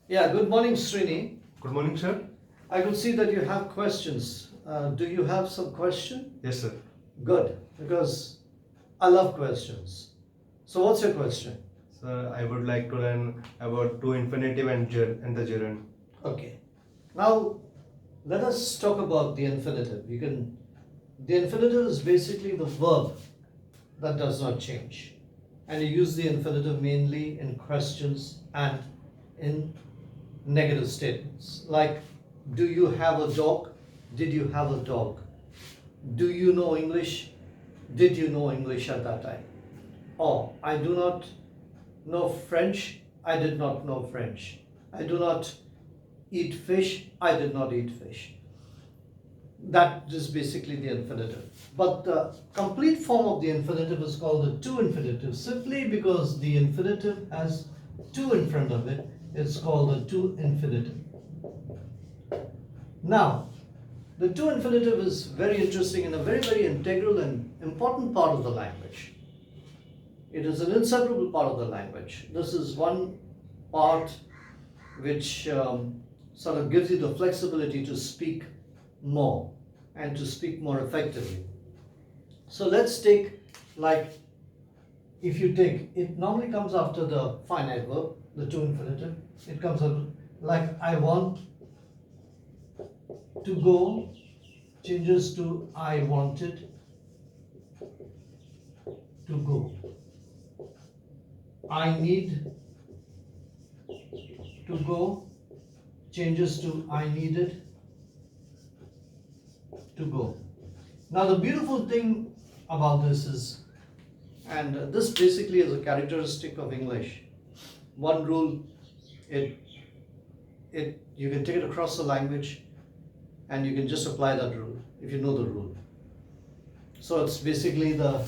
Yeah, good morning, Srini. Good morning, sir. I could see that you have questions. Do you have some question? Yes, sir. Good, because I love questions. So, what's your question? Sir, I would like to learn about to infinitive and the gerund. Okay. Now, let us talk about the infinitive. The infinitive is basically the verb that does not change. And you use the infinitive mainly in questions and in negative statements. Like, do you have a dog? Did you have a dog? Do you know English? Did you know English at that time? Or, I do not know French. I did not know French. I do not eat fish. I did not eat fish. That is basically the infinitive. But the complete form of the infinitive is called the to infinitive, simply because the infinitive has to in front of it. It's called the to infinitive. Now, the to infinitive is very interesting and a very, very integral and important part of the language. It is an inseparable part of the language. This is one part which sort of gives you the flexibility to speak more and to speak more effectively. So let's take, like, if you take, it normally comes after the finite verb, the to infinitive. It comes up like I want to go, changes to I wanted to go. I need to go, changes to I needed to go. Now the beautiful thing about this is, and this basically is a characteristic of English. One rule, it you can take it across the language, and you can just apply that rule if you know the rule. So it's basically the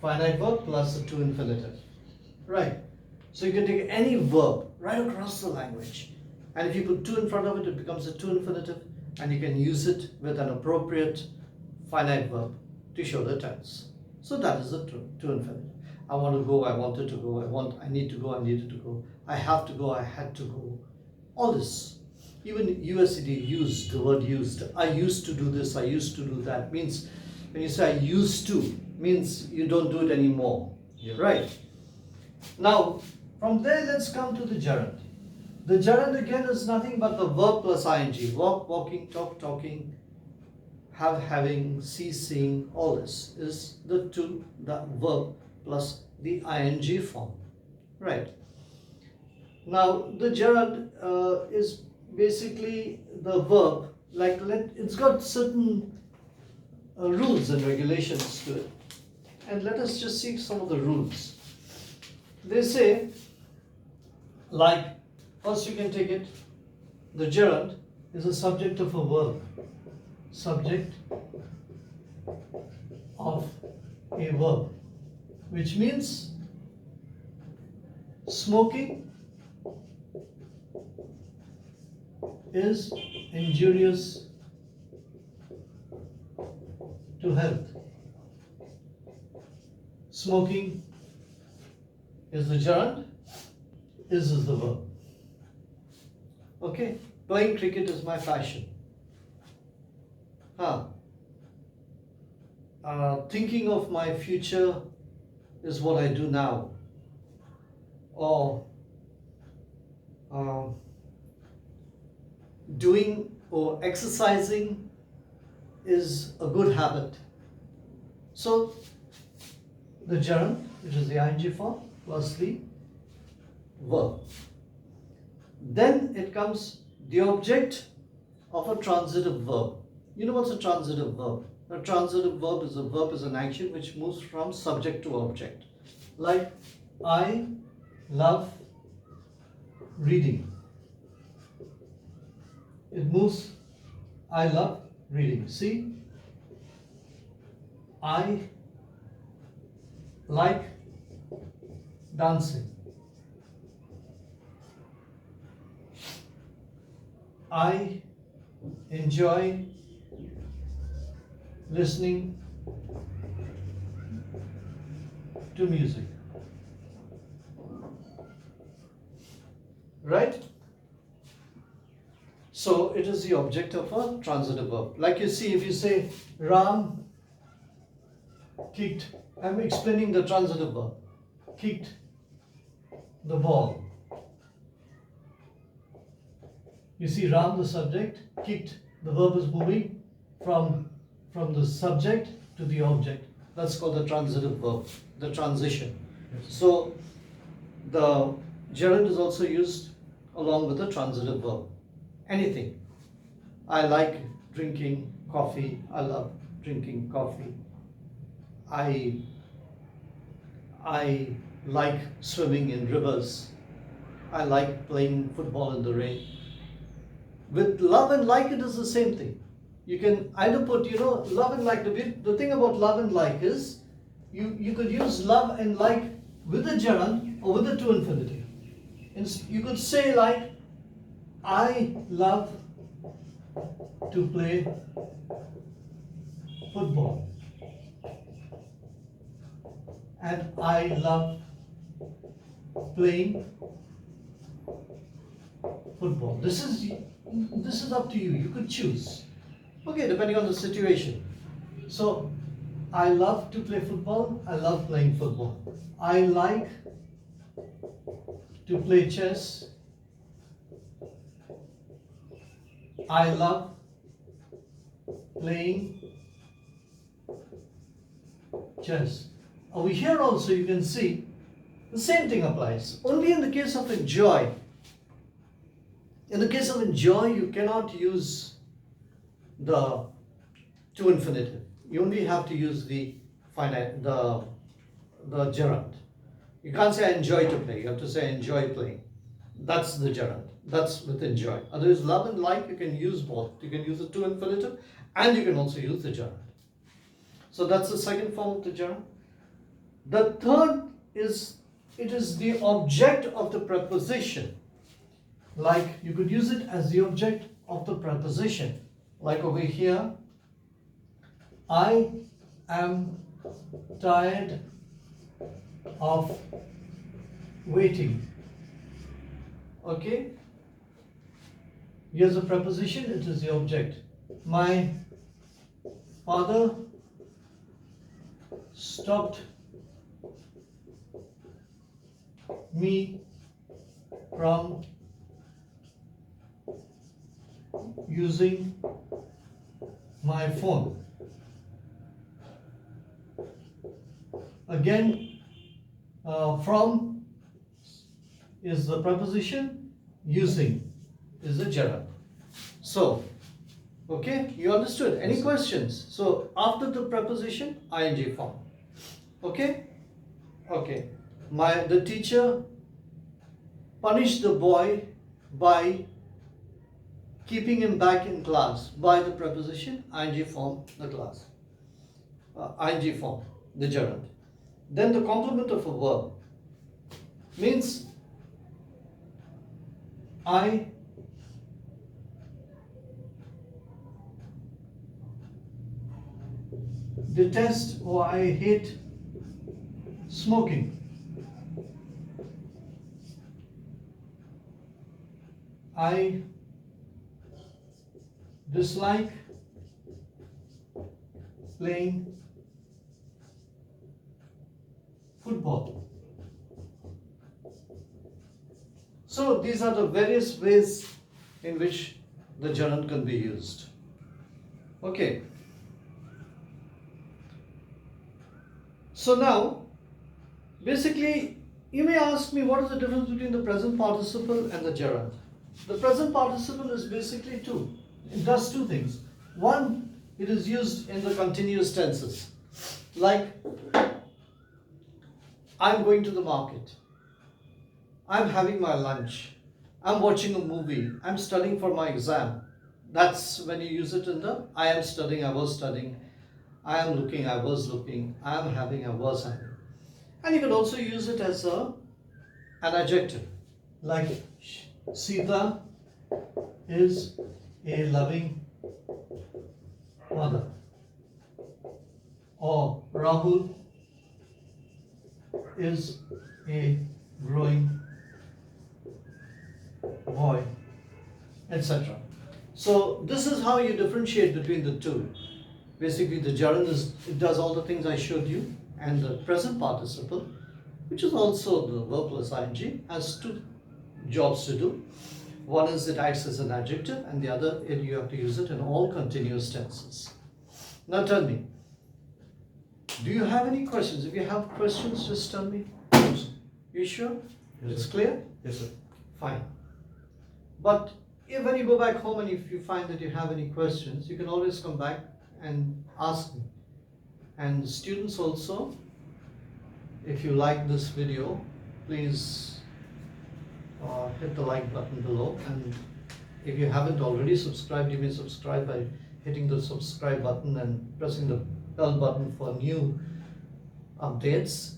finite verb plus the to infinitive, right? So you can take any verb right across the language, and if you put to in front of it, it becomes a to infinitive, and you can use it with an appropriate finite verb to show the tense. So that is the to infinitive. I want to go, I wanted to go, I need to go, I needed to go, I have to go, I had to go. All this. Even USCD used, the word used. I used to do this, I used to do that. Means when you say I used to, means you don't do it anymore. Yeah. Right? Now, from there, let's come to the gerund. The gerund again is nothing but the verb plus ing. Walk, walking, talk, talking, have, having, see, seeing. All this is the verb plus the ing form. Right? Now, the gerund is basically the verb. Like, it's got certain rules and regulations to it. And let us just see some of the rules. They say, like, first you can take it, the gerund is a subject of a verb. Subject of a verb, which means smoking is injurious to health. Smoking is the gerund, is the verb. Okay, playing cricket is my passion. Thinking of my future is what I do now. Or doing or exercising is a good habit. So the gerund, which is the ing form, plus the verb. Then it comes the object of a transitive verb. You know what's a transitive verb? A transitive verb is an action which moves from subject to object. Like, I love reading. It moves, I love reading. See? I like dancing. I enjoy listening to music. Right? So it is the object of a transitive verb. Like you see, if you say Ram kicked, I'm explaining the transitive verb. Kicked the ball. You see Ram, the subject, kicked, the verb is moving from the subject to the object. That's called the transitive verb, the transition. So the gerund is also used along with the transitive verb. Anything. I like drinking coffee. I love drinking coffee. I like swimming in rivers. I like playing football in the rain. With love and like, it is the same thing. You can either put, love and like. The thing about love and like is you could use love and like with the gerund or with the to infinitive. You could say like, I love to play football. And I love playing football. This is up to you. You could choose. Okay, depending on the situation. So, I love to play football. I love playing football. I like to play chess. I love playing chess. Over here also you can see the same thing applies. Only in the case of enjoy. In the case of enjoy, you cannot use the to infinitive. You only have to use the gerund. You can't say I enjoy to play. You have to say I enjoy playing. That's the gerund. That's with enjoy. Otherwise, love and like, you can use both. You can use the to infinitive and you can also use the gerund. So that's the second form of the gerund. The third is, it is the object of the preposition. Like you could use it as the object of the preposition. Like over here, I am tired of waiting. Okay? Here's a preposition, it is the object. My father stopped me from using my phone. Again, from is the preposition, using is the gerund. So, okay, you understood? Any questions? So, after the preposition, ing form. Okay? Okay. The teacher punished the boy by keeping him back in class. By the preposition, ing form, the class. Ing form, the gerund. Then the complement of a verb means I detest or I hate smoking. I dislike playing football. So these are the various ways in which the gerund can be used. Okay. So now, basically, you may ask me what is the difference between the present participle and the gerund. The present participle is basically two. It does two things. One, it is used in the continuous tenses. Like, I'm going to the market. I'm having my lunch. I'm watching a movie. I'm studying for my exam. That's when you use it in the I am studying, I was studying. I am looking, I was looking. I am having, I was having. And you can also use it as an adjective. Like Sita is a loving mother. Or Rahul is a growing boy, etc. So this is how you differentiate between the two. Basically, the gerund it does all the things I showed you, and the present participle, which is also the verb plus ing, has two jobs to do. One is it acts as an adjective, and the other you have to use it in all continuous tenses. Now tell me, do you have any questions? If you have questions, just tell me. You sure? Yes, It's sir. clear? Yes, sir. Fine. But if when you go back home and if you find that you have any questions, you can always come back and ask me. And students also, if you like this video, please hit the like button below. And if you haven't already subscribed, you may subscribe by hitting the subscribe button and pressing the bell button for new updates.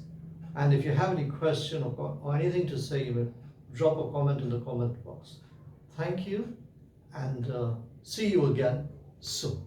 And if you have any question or anything to say, you may drop a comment in the comment box. Thank you, and see you again soon.